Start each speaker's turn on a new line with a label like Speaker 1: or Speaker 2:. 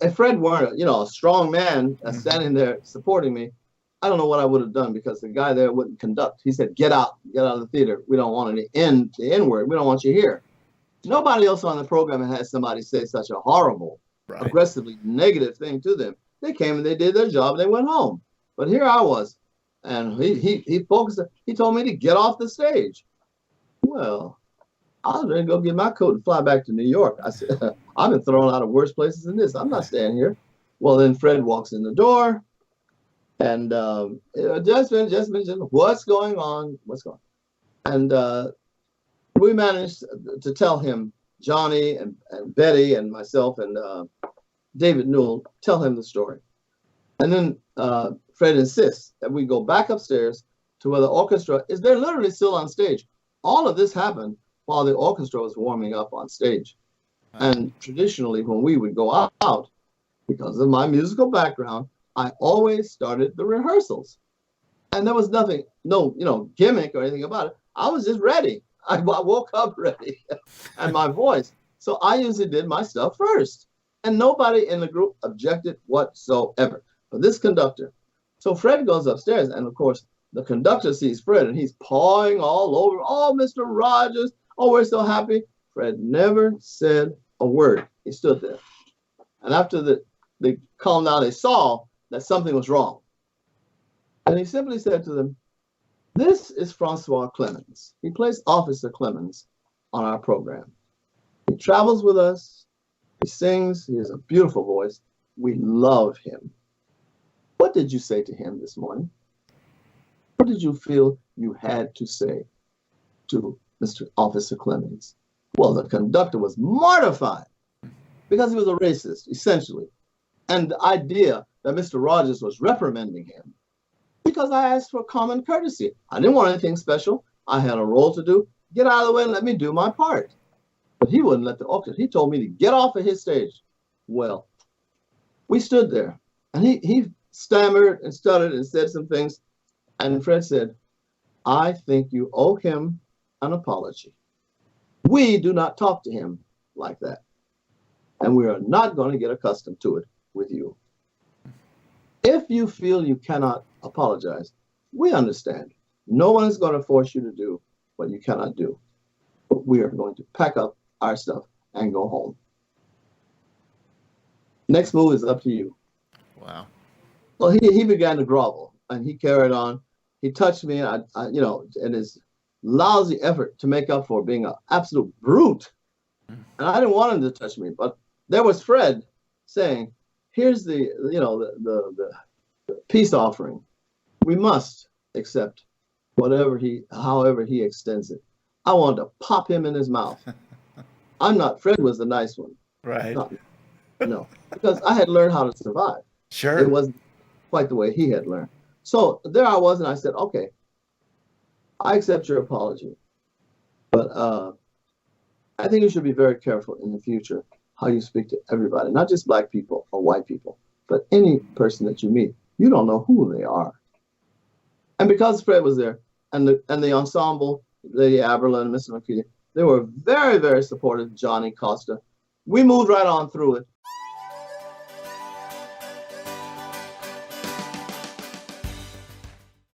Speaker 1: If Fred weren't, a strong man standing there supporting me, I don't know what I would have done because the guy there wouldn't conduct. He said, get out of the theater. We don't want the N word. We don't want you here. Nobody else on the program had somebody say such a horrible, aggressively negative thing to them. They came and they did their job and they went home. But here I was, and he focused. He told me to get off the stage. Well, I was ready to go get my coat and fly back to New York. I said, I've been thrown out of worse places than this. I'm not staying here. Well, then Fred walks in the door, and just what's going on? What's going on? And we managed to tell him, Johnny and Betty and myself and David Newell, tell him the story. And then Fred insists that we go back upstairs to where the orchestra is. They're literally still on stage. All of this happened while the orchestra was warming up on stage. And traditionally, when we would go out, because of my musical background, I always started the rehearsals. And there was nothing, no gimmick or anything about it. I was just ready. I woke up ready and my voice. So I usually did my stuff first. And nobody in the group objected whatsoever. But this conductor. So Fred goes upstairs, and of course, the conductor sees Fred, and he's pawing all over. Oh, Mr. Rogers. Oh, we're so happy. Fred never said a word. He stood there. And after they calmed down, they saw that something was wrong. And he simply said to them, this is Francois Clemmons. He plays Officer Clemmons on our program. He travels with us. He sings. He has a beautiful voice. We love him. What did you say to him this morning? What did you feel you had to say to Mr. Officer Clemmons? Well, the conductor was mortified because he was a racist, essentially. And the idea that Mr. Rogers was reprimanding him because I asked for common courtesy. I didn't want anything special. I had a role to do. Get out of the way and let me do my part. But he wouldn't let the orchestra. He told me to get off of his stage. Well, we stood there, and he stammered and stuttered and said some things. And Fred said, I think you owe him an apology. We do not talk to him like that. And we are not going to get accustomed to it with you. If you feel you cannot apologize, we understand. No one is going to force you to do what you cannot do. But we are going to pack up our stuff and go home. Next move is up to you.
Speaker 2: Wow.
Speaker 1: Well, he began to grovel, and he carried on. He touched me, and in his lousy effort to make up for being an absolute brute. And I didn't want him to touch me, but there was Fred saying, here's the peace offering. We must accept however he extends it. I wanted to pop him in his mouth. Fred was the nice one.
Speaker 2: Right.
Speaker 1: No, because I had learned how to survive.
Speaker 2: Sure.
Speaker 1: It wasn't quite the way he had learned. So there I was, and I said, okay, I accept your apology. But I think you should be very careful in the future how you speak to everybody, not just black people or white people, but any person that you meet. You don't know who they are. And because Fred was there, and the ensemble, Lady Aberlin and Mr. McCready, they were very, very supportive of Johnny Costa. We moved right on through it.